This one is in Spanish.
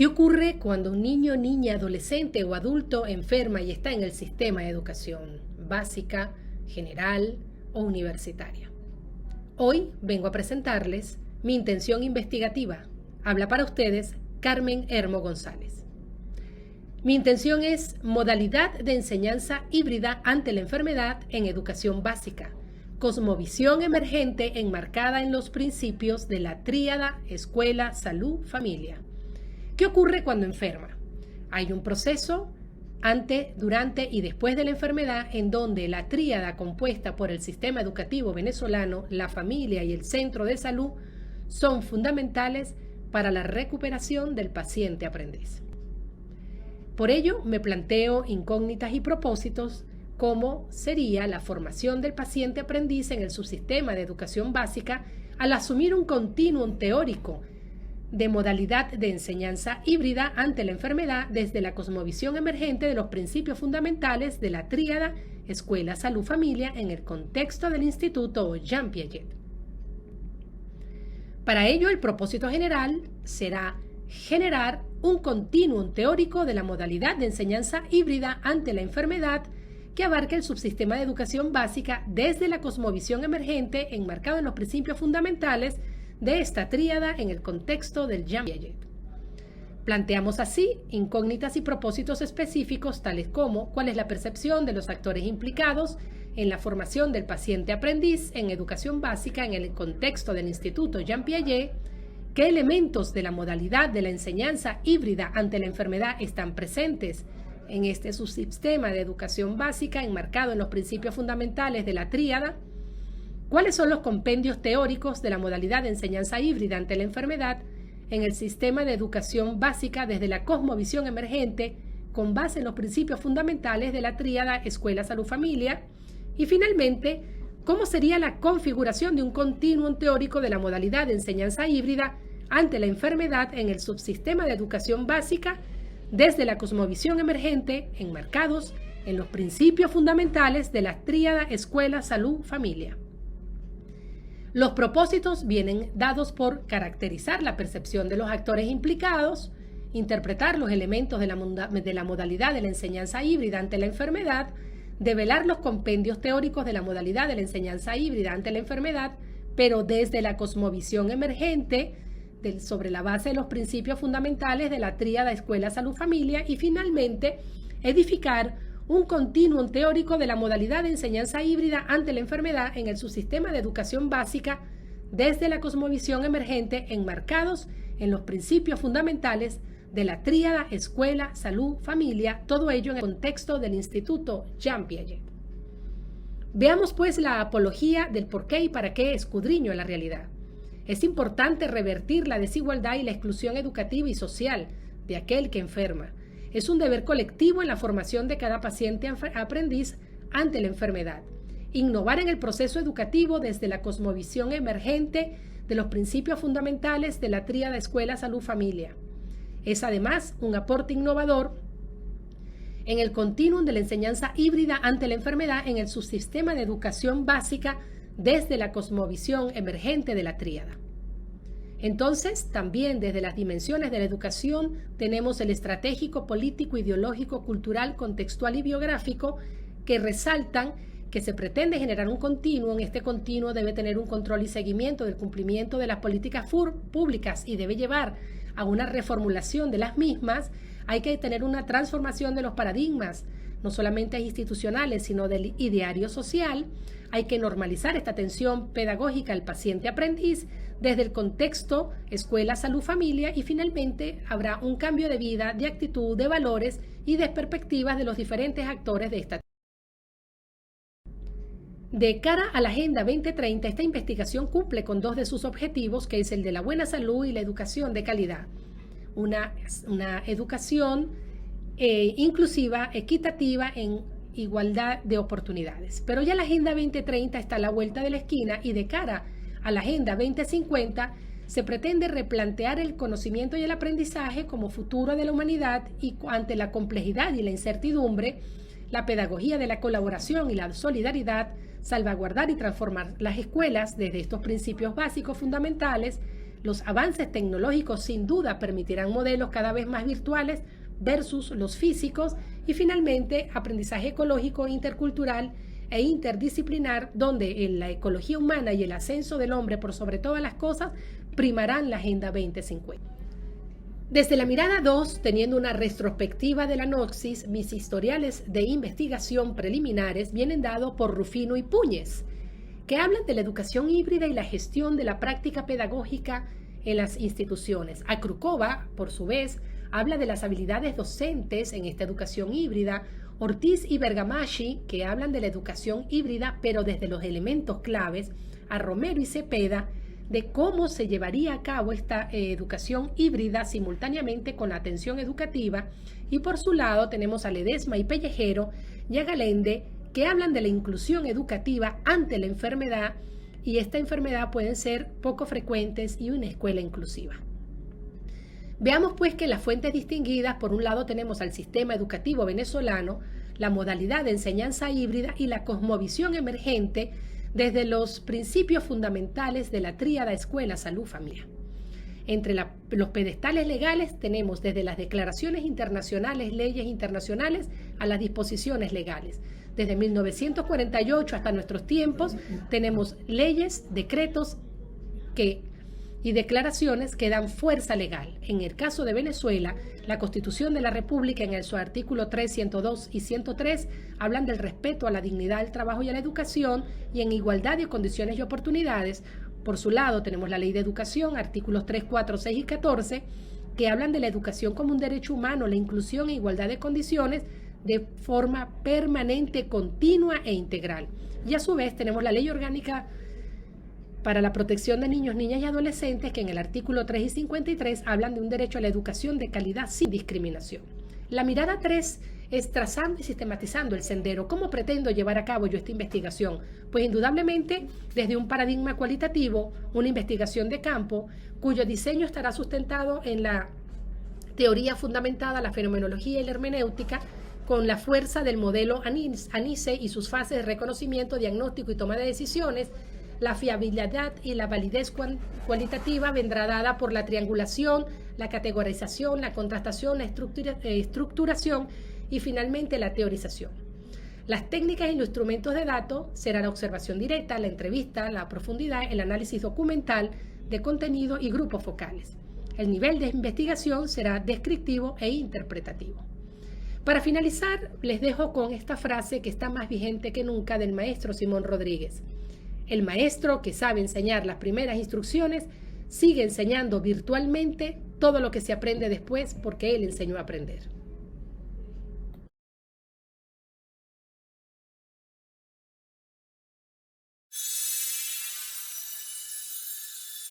¿Qué ocurre cuando un niño, niña, adolescente o adulto enferma y está en el sistema de educación básica, general o universitaria? Hoy vengo a presentarles mi intención investigativa. Habla para ustedes Carmen Hermo González. Mi intención es modalidad de enseñanza híbrida ante la enfermedad en educación básica, cosmovisión emergente enmarcada en los principios de la tríada escuela, salud, familia. ¿Qué ocurre cuando enferma? Hay un proceso antes, durante y después de la enfermedad en donde la tríada compuesta por el sistema educativo venezolano, la familia y el centro de salud son fundamentales para la recuperación del paciente aprendiz. Por ello, me planteo incógnitas y propósitos como sería la formación del paciente aprendiz en el subsistema de educación básica al asumir un continuum teórico de modalidad de enseñanza híbrida ante la enfermedad desde la cosmovisión emergente de los principios fundamentales de la tríada escuela, salud, familia en el contexto del Instituto Jean Piaget. Para ello, el propósito general será generar un continuum teórico de la modalidad de enseñanza híbrida ante la enfermedad que abarque el subsistema de educación básica desde la cosmovisión emergente enmarcado en los principios fundamentales de esta tríada en el contexto del Jean Piaget. Planteamos así incógnitas y propósitos específicos tales como cuál es la percepción de los actores implicados en la formación del paciente aprendiz en educación básica en el contexto del Instituto Jean Piaget, qué elementos de la modalidad de la enseñanza híbrida ante la enfermedad están presentes en este subsistema de educación básica enmarcado en los principios fundamentales de la tríada, cuáles son los compendios teóricos de la modalidad de enseñanza híbrida ante la enfermedad en el sistema de educación básica desde la cosmovisión emergente con base en los principios fundamentales de la tríada escuela, salud, familia, y finalmente, cómo sería la configuración de un continuum teórico de la modalidad de enseñanza híbrida ante la enfermedad en el subsistema de educación básica desde la cosmovisión emergente enmarcados en los principios fundamentales de la tríada escuela, salud, familia. Los propósitos vienen dados por caracterizar la percepción de los actores implicados, interpretar los elementos de la modalidad de la enseñanza híbrida ante la enfermedad, develar los compendios teóricos de la modalidad de la enseñanza híbrida ante la enfermedad, pero desde la cosmovisión emergente, sobre la base de los principios fundamentales de la tríada escuela, salud, familia, y finalmente edificar un continuum teórico de la modalidad de enseñanza híbrida ante la enfermedad en el subsistema de educación básica desde la cosmovisión emergente enmarcados en los principios fundamentales de la tríada escuela, salud, familia, todo ello en el contexto del Instituto Jean Piaget. Veamos pues la apología del por qué y para qué escudriño la realidad. Es importante revertir la desigualdad y la exclusión educativa y social de aquel que enferma. Es un deber colectivo en la formación de cada paciente aprendiz ante la enfermedad. Innovar en el proceso educativo desde la cosmovisión emergente de los principios fundamentales de la tríada escuela, salud, familia. Es además un aporte innovador en el continuum de la enseñanza híbrida ante la enfermedad en el subsistema de educación básica desde la cosmovisión emergente de la tríada. Entonces, también desde las dimensiones de la educación tenemos el estratégico, político, ideológico, cultural, contextual y biográfico que resaltan que se pretende generar un continuum. Este continuum debe tener un control y seguimiento del cumplimiento de las políticas públicas y debe llevar a una reformulación de las mismas. Hay que tener una transformación de los paradigmas, no solamente institucionales, sino del ideario social. Hay que normalizar esta atención pedagógica al paciente aprendiz desde el contexto escuela, salud, familia, y finalmente habrá un cambio de vida, de actitud, de valores y de perspectivas de los diferentes actores de esta. De cara a la Agenda 2030, esta investigación cumple con dos de sus objetivos, que es el de la buena salud y la educación de calidad. Una educación inclusiva, equitativa, en igualdad de oportunidades. Pero ya la Agenda 2030 está a la vuelta de la esquina y de cara a la Agenda 2050 se pretende replantear el conocimiento y el aprendizaje como futuro de la humanidad y ante la complejidad y la incertidumbre, la pedagogía de la colaboración y la solidaridad, salvaguardar y transformar las escuelas desde estos principios básicos fundamentales, Los avances tecnológicos sin duda permitirán modelos cada vez más virtuales versus los físicos y finalmente aprendizaje ecológico, intercultural e interdisciplinar, donde en la ecología humana y el ascenso del hombre por sobre todas las cosas primarán la Agenda 2050. Desde la mirada 2, teniendo una retrospectiva de la Noxis, mis historiales de investigación preliminares vienen dados por Rufino y Puñes, que hablan de la educación híbrida y la gestión de la práctica pedagógica en las instituciones. Akrukova, por su vez, habla de las habilidades docentes en esta educación híbrida. Ortiz y Bergamaschi, que hablan de la educación híbrida, pero desde los elementos claves. A Romero y Cepeda, de cómo se llevaría a cabo esta educación híbrida simultáneamente con la atención educativa. Y por su lado tenemos a Ledesma y Pellejero y a Galende, que hablan de la inclusión educativa ante la enfermedad, y esta enfermedad pueden ser poco frecuentes y una escuela inclusiva. Veamos pues que las fuentes distinguidas, por un lado tenemos al sistema educativo venezolano, la modalidad de enseñanza híbrida y la cosmovisión emergente desde los principios fundamentales de la tríada escuela, salud, familia. Entre los pedestales legales tenemos desde las declaraciones internacionales, leyes internacionales, a las disposiciones legales. Desde 1948 hasta nuestros tiempos tenemos leyes, decretos y declaraciones que dan fuerza legal. En el caso de Venezuela, la Constitución de la República en su artículo 3, 102 y 103 hablan del respeto a la dignidad del trabajo y a la educación y en igualdad de condiciones y oportunidades. Por su lado, tenemos la Ley de Educación, artículos 3, 4, 6 y 14, que hablan de la educación como un derecho humano, la inclusión e igualdad de condiciones de forma permanente, continua e integral. Y a su vez tenemos la Ley Orgánica para la Protección de Niños, Niñas y Adolescentes, que en el artículo 3 y 53 hablan de un derecho a la educación de calidad sin discriminación. La mirada 3 es trazando y sistematizando el sendero. ¿Cómo pretendo llevar a cabo yo esta investigación? Pues indudablemente desde un paradigma cualitativo, una investigación de campo, cuyo diseño estará sustentado en la teoría fundamentada, la fenomenología y la hermenéutica, con la fuerza del modelo ANICE y sus fases de reconocimiento, diagnóstico y toma de decisiones. La fiabilidad y la validez cualitativa vendrá dada por la triangulación, la categorización, la contrastación, la estructuración y finalmente la teorización. Las técnicas y los instrumentos de datos serán la observación directa, la entrevista, la profundidad, el análisis documental de contenido y grupos focales. El nivel de investigación será descriptivo e interpretativo. Para finalizar, les dejo con esta frase que está más vigente que nunca del maestro Simón Rodríguez. El maestro que sabe enseñar las primeras instrucciones sigue enseñando virtualmente todo lo que se aprende después porque él enseñó a aprender.